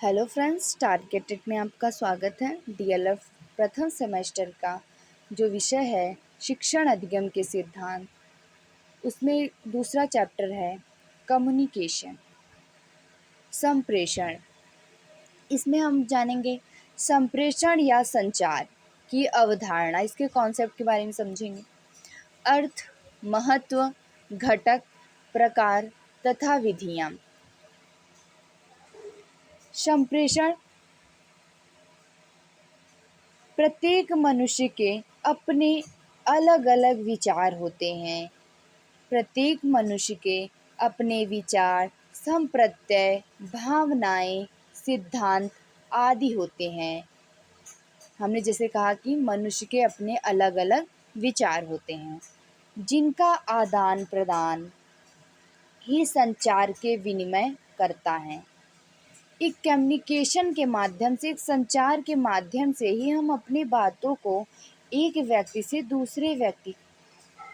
Hello friends, targeted में आपका स्वागत है। डीएलएफ प्रथम सेमेस्टर का जो विषय है शिक्षण अधिगम के सिद्धांत, उसमें दूसरा चैप्टर है कम्युनिकेशन, संप्रेषण। इसमें हम जानेंगे संप्रेषण या संचार की अवधारणा, इसके कॉन्सेप्ट के बारे में समझेंगे। अर्थ, महत्व, घटक, प्रकार तथा विधियाँ। संप्रेषण प्रत्येक मनुष्य के अपने अलग अलग विचार होते हैं। प्रत्येक मनुष्य के अपने विचार, संप्रत्यय, भावनाएं, सिद्धांत आदि होते हैं। हमने जैसे कहा कि मनुष्य के अपने अलग अलग विचार होते हैं, जिनका आदान प्रदान ही संचार के विनिमय करता है। एक कम्युनिकेशन के माध्यम से, एक संचार के माध्यम से ही हम अपनी बातों को एक व्यक्ति से दूसरे व्यक्ति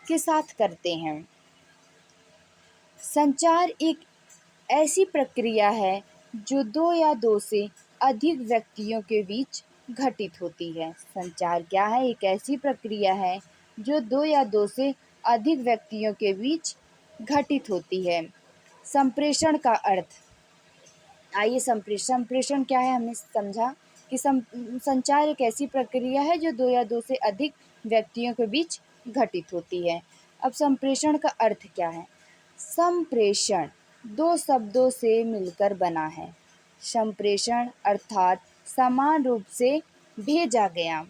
के साथ करते हैं। संचार एक ऐसी प्रक्रिया है जो दो या दो से अधिक व्यक्तियों के बीच घटित होती है। संचार क्या है? एक ऐसी प्रक्रिया है जो दो या दो से अधिक व्यक्तियों के बीच घटित होती है। संप्रेषण का अर्थ, आइए संप्रेषण क्या है हमने समझा कि संचार एक ऐसी प्रक्रिया है जो दो या दो से अधिक व्यक्तियों के बीच घटित होती है। अब संप्रेषण का अर्थ क्या है? संप्रेषण दो शब्दों से मिलकर बना है। संप्रेषण अर्थात समान रूप से भेजा गया।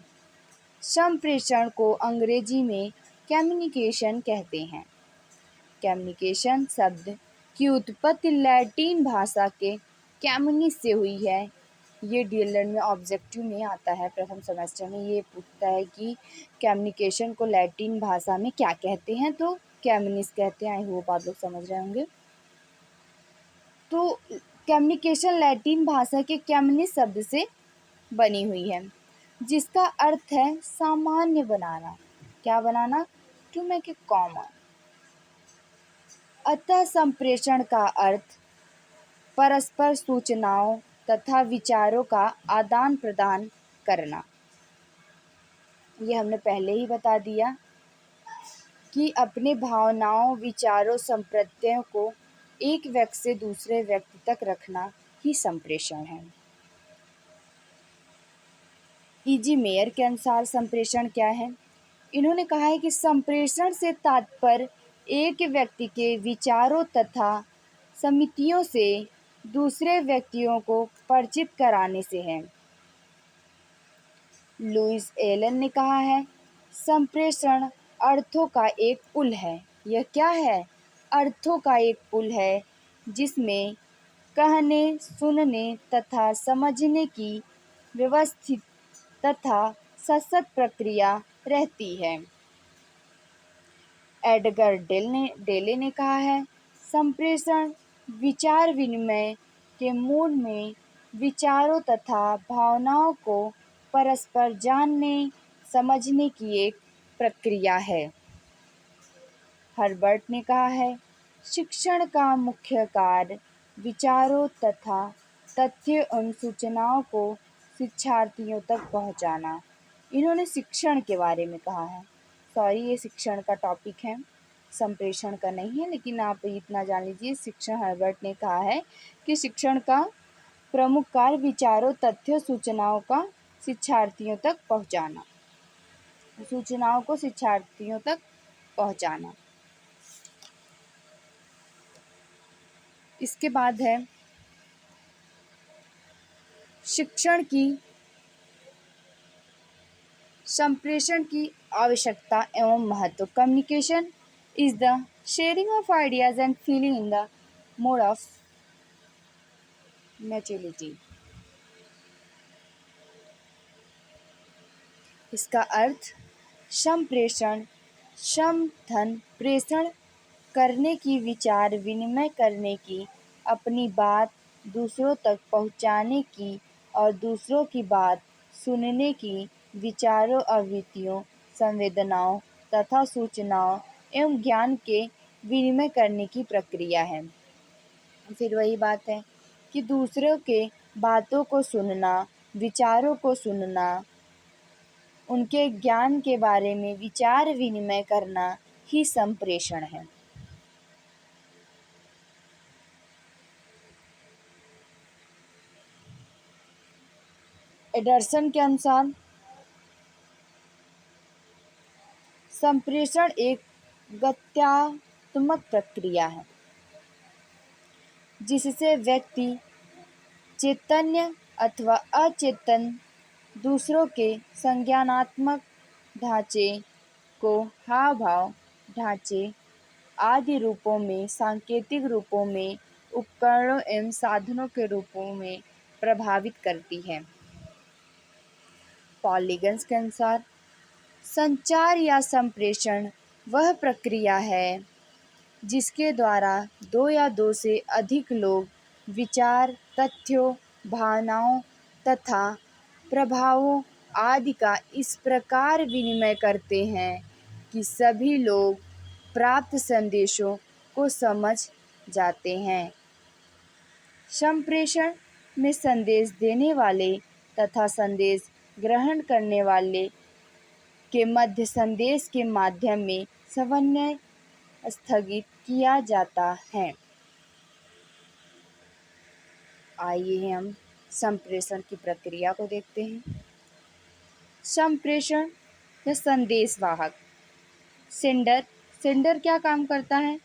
संप्रेषण को अंग्रेजी में कम्युनिकेशन कहते हैं। कम्युनिकेशन शब्द की उत्पत्ति लैटिन भाषा के कैम्युनिस से हुई है। ये डीएलएड में ऑब्जेक्टिव में आता है। प्रथम सेमेस्टर में ये पूछता है कि कम्युनिकेशन को लैटिन भाषा में क्या कहते हैं, तो कैम्युनिस कहते हैं। आई होप आप लोग समझ रहे होंगे। तो कम्युनिकेशन लैटिन भाषा के कैम्युनिस शब्द से बनी हुई है, जिसका अर्थ है सामान्य बनाना। क्या बनाना? To make a common. अतः संप्रेषण का अर्थ परस्पर सूचनाओं तथा विचारों का आदान प्रदान करना। ये हमने पहले ही बता दिया कि अपने भावनाओं, विचारों, संप्रत्ययों को एक व्यक्ति से दूसरे व्यक्ति तक रखना ही संप्रेषण है। E.G. मेयर के अनुसार संप्रेषण क्या है? इन्होंने कहा है कि संप्रेषण से तात्पर्य एक व्यक्ति के विचारों तथा समितियों से दूसरे व्यक्तियों को परिचित कराने से है। लुईस एलन ने कहा है, संप्रेषण अर्थों का एक पुल है। यह क्या है? अर्थों का एक पुल है जिसमें कहने, सुनने तथा समझने की व्यवस्थित तथा सशक्त प्रक्रिया रहती है। एडगर डेले ने कहा है, संप्रेषण विचार विनिमय के मूड में विचारों तथा भावनाओं को परस्पर जानने समझने की एक प्रक्रिया है। हर्बर्ट ने कहा है, शिक्षण का मुख्य कार्य विचारों तथा तथ्य एवं सूचनाओं को शिक्षार्थियों तक पहुंचाना। इन्होंने शिक्षण के बारे में कहा है। सॉरी, ये शिक्षण का टॉपिक है, संप्रेषण का नहीं है, लेकिन आप इतना जान लीजिए, शिक्षण हर्बर्ट ने कहा है कि शिक्षण का प्रमुख कार्य विचारों, तथ्यों, सूचनाओं का शिक्षार्थियों तक पहुंचाना, सूचनाओं को शिक्षार्थियों तक पहुंचाना। इसके बाद है शिक्षण की संप्रेषण की आवश्यकता एवं महत्व। Communication is the sharing of ideas and feeling in the mode of maturity. इसका अर्थ संप्रेषण सम धन प्रेषण करने की, विचार विनिमय करने की, अपनी बात दूसरों तक पहुंचाने की और दूसरों की बात सुनने की, विचारों, आवृत्तियों, संवेदनाओं तथा सूचनाओं एवं ज्ञान के विनिमय करने की प्रक्रिया है। फिर वही बात है कि दूसरों के बातों को सुनना, विचारों को सुनना, उनके ज्ञान के बारे में विचार विनिमय करना ही संप्रेषण है। एंडरसन के अनुसार संप्रेषण एक गत्यात्मक प्रक्रिया है जिससे व्यक्ति चैतन्य अथवा अचेतन दूसरों के संज्ञानात्मक ढांचे को हाव भाव ढांचे आदि रूपों में, सांकेतिक रूपों में, उपकरणों एवं साधनों के रूपों में प्रभावित करती है। पॉलीगन्स के अनुसार संचार या संप्रेषण वह प्रक्रिया है जिसके द्वारा दो या दो से अधिक लोग विचार, तथ्यों, भावनाओं तथा प्रभावों आदि का इस प्रकार विनिमय करते हैं कि सभी लोग प्राप्त संदेशों को समझ जाते हैं। संप्रेषण में संदेश देने वाले तथा संदेश ग्रहण करने वाले के मध्य संदेश के माध्यम में समन्वय स्थगित किया जाता है। आइए हम संप्रेषण की प्रक्रिया को देखते हैं। संप्रेषण या संदेशवाहक सेंडर क्या काम करता है?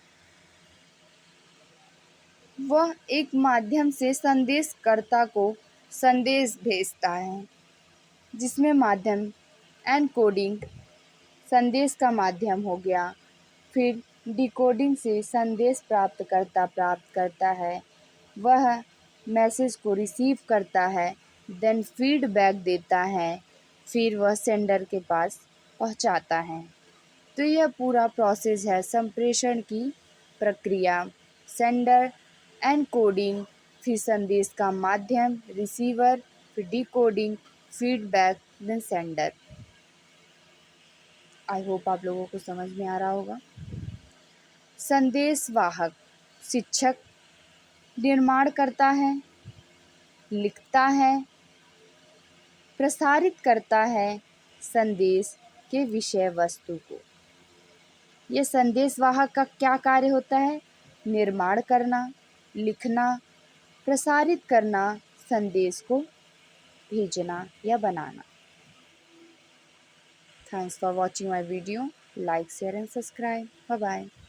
वह एक माध्यम से संदेशकर्ता को संदेश भेजता है जिसमें माध्यम एनकोडिंग संदेश का माध्यम हो गया, फिर डिकोडिंग से संदेश प्राप्तकर्ता प्राप्त करता है, वह मैसेज को रिसीव करता है, देन फीडबैक देता है, फिर वह सेंडर के पास पहुंचाता है। तो यह पूरा प्रोसेस है संप्रेषण की प्रक्रिया। सेंडर, एनकोडिंग, फिर संदेश का माध्यम रिसीवर, फिर decoding, feedback, then sender. I hope आप लोगों को समझ में आ रहा होगा। संदेशवाहक शिक्षक निर्माण करता है, लिखता है, प्रसारित करता है संदेश के विषय वस्तु को। यह संदेशवाहक का क्या कार्य होता है? निर्माण करना, लिखना, प्रसारित करना, संदेश को भेजना या बनाना। Thanks for watching my video. Like, share and subscribe. Bye bye.